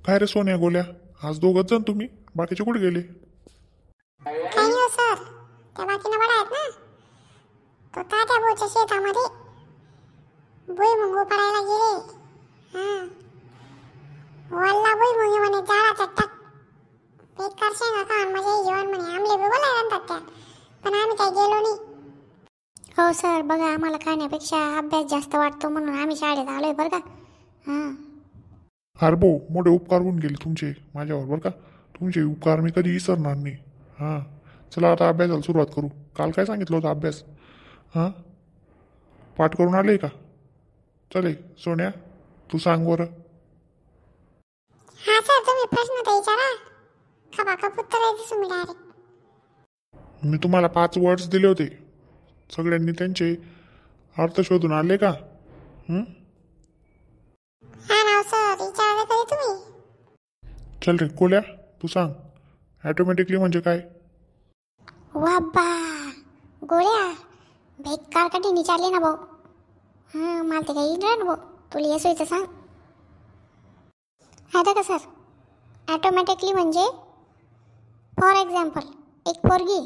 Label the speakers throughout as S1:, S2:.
S1: काय रे सोन्या गोल्या, आज दोघंच जण तुम्ही, बाकीचे कुठे गेले?
S2: काही नाही हो सर, त्या बाकीनं बडा आहेत ना, तो तात्या भाऊच्या शेतामध्ये भुईमुंग उपडायला गेले. हां, वल्ला भुईमुंग म्हणे झाडाचा टाक बेकार शेंगा खाऊन माझ्या जीवन म्हणे आमले बी बोलायला आणतात त्या, पण आम्ही काही गेलो नाही. हो सर, बघा आम्हाला खाण्यापेक्षा अभ्यास जास्त वाटतो म्हणून आम्ही शाळेत आलोय बरं का. हां,
S1: अरे भाऊ, मोठे उपकार होऊन गेले तुमचे माझ्यावर बरं का. तुमचे उपकार मी कधी विसरणार नाही. हां, चला आता अभ्यासाला सुरुवात करू. काल काय सांगितलं होतं अभ्यास? हां, पाठ करून आले का? चले सोन्या, तू सांग बरं.
S2: हां सर, तुम्ही प्रश्न तर विचारा, खपाखप उत्तर द्यायची तुम्ही डायरेक्ट.
S1: मी तुम्हाला 5 वर्ड्स दिले होते, सगळ्यांनी त्यांचे अर्थ शोधून आले का?
S2: हा नाव सर, विचारले तरी तुम्ही.
S1: चल रे कोल्या, तू सांग ॲटोमॅटिकली म्हणजे काय?
S2: वाब्बा गोळ्या, बेकार कठीण विचारले ना भाऊ. हां, मला ते काही येईल ना भाऊ, तुला येस व्हायचं सांग. आता का सर, ॲटोमॅटिकली म्हणजे फॉर एक्झाम्पल, एक पोरगी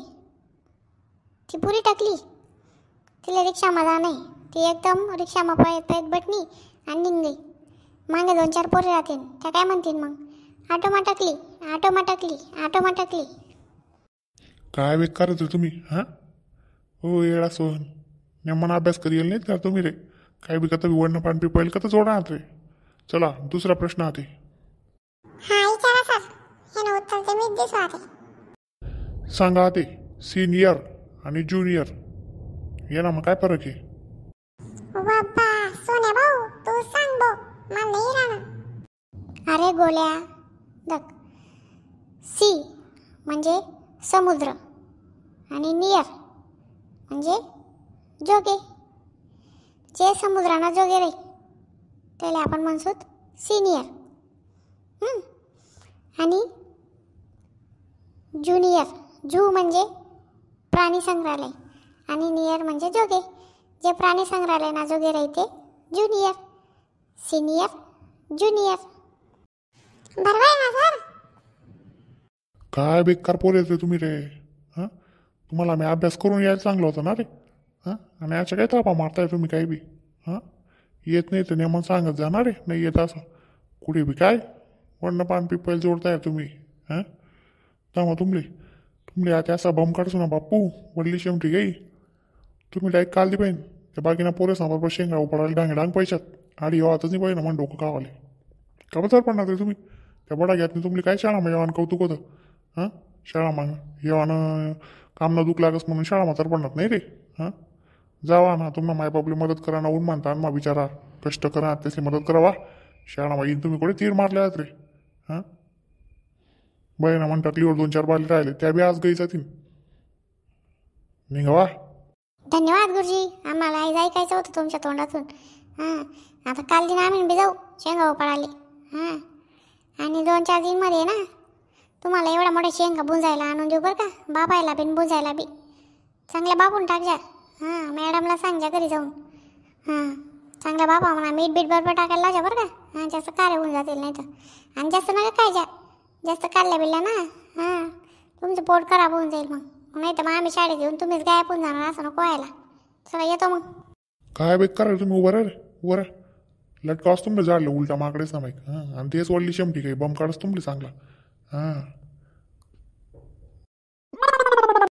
S2: ती पुरी टाकली, तिला रिक्षामा जा नाही, ती एकदम रिक्षामा पळत पळत बटणी आणि निघली. मागे 2-4 पोरे राहतील, त्या काय म्हणतील मग? Automatically automatically automatically.
S1: काय बेकार होते तुम्ही. हां हो, येडा सोहन, नेमन अभ्यास करी येईल नाहीत का तुम्ही रे? काय बी कथा वडणं पाणी पिपाईल का तर जोडा रे. चला दुसरा प्रश्न आहे.
S2: हां विचारा सर, हे उत्तर ते मीच दिसू आते.
S1: सांगा ते सिनियर आणि ज्युनियर यांना काय फरक आहे?
S2: बाबा सोन्या भाऊ, तू सांग भाऊ, मला नाही राहणार. अरे गोल्या, बघ, सी म्हणजे समुद्र आणि नियर म्हणजे जोगे. जे समुद्राना जोगे रे त्याला आपण म्हणसूत सिनियर. आणि ज्युनियर, जू म्हणजे प्राणी संग्रहालय आणि नियर म्हणजे जोगे. जे प्राणी संग्रहालय ना जोगे राहते ज्युनियर. Senior, junior. बरोबर आहे ना सर?
S1: काय बेकार पोर येते तुम्ही रे. हां, तुम्हाला मी अभ्यास करून यायला चांगलं होतं ना रे. हां, आणि याच्या काय तापा मारताय तुम्ही काही बी. हां, येत नाही तर नेमन सांगत जाणार रे, नाही येत असं कुठे बी काय वडणं पान पिपायला जोडताय तुम्ही. हां, त्यामुळे तुमले आता असा बम काढसो ना बापू, वडली शेमटी गाई. तुम्ही डायरेक्ट काल दे पाहिजे त्या बाकीना पोरे बरोबर शेंगा उपडायला डांग डांग पैशात आडी येवातच नाही पाहिजे ना, मन डोकं कावाले का बदल पडणार रे तुम्ही. त्या बडा घ्यात नाही तुमली काय शाळा मग येवान कौतुक होतं. हां, शाळा मग येवानं काम न दुख लागस म्हणून शाळा मात्र पडणार नाही रे. हां, जावा ना, तुम्हाला मायबापली मदत करा ना, ऊन मानता मग बिचारा कष्ट करा त्याची मदत करावा. शाळा मग येईन तुम्ही कुठे तीर मारले आहेत रे. हां, बहिणा म्हणतात लिवर 2-4 बाले राहिले त्या बी आज गई जातील. निघवा.
S2: धन्यवाद गुरुजी, आम्हाला आई ऐकायचं होतं तुमच्या तोंडातून. हां, आता काल दिन आम्ही बी जाऊ शेंगा पडाले. हां, आणि 2-4 दिनमध्ये ना तुम्हाला एवढा मोठा शेंगा बुंजायला आणून देऊ बरं का. बाबायला बी बुंजायला बी चांगल्या बाबून टाक जा. हां, मॅडमला सांग जा घरी जाऊन. हां, चांगल्या बाबा म्हणा मीठ बीठ बरोबर टाकायला लाजा बरं का. हां, जास्त कारे होऊन जातील नाही तर. आणि जास्त नका काय जा, जास्त काढल्या बिल्ल्या ना. हां, तुमचं पोट खराब होऊन जाईल मग, नाही तर मग आम्ही शाळेत येऊन तुम्हीच गायब होऊन जाणार, असं नको व्हायला. चला येतो मग.
S1: काय बेकार तुम्ही उभं रे, उभं रे. लटकावच तुमले जाडलं उलटा माकडेच ना माहीत. हां, आणि तेच वडली शेमटी काही बम काढच तुमले चांगला. हां.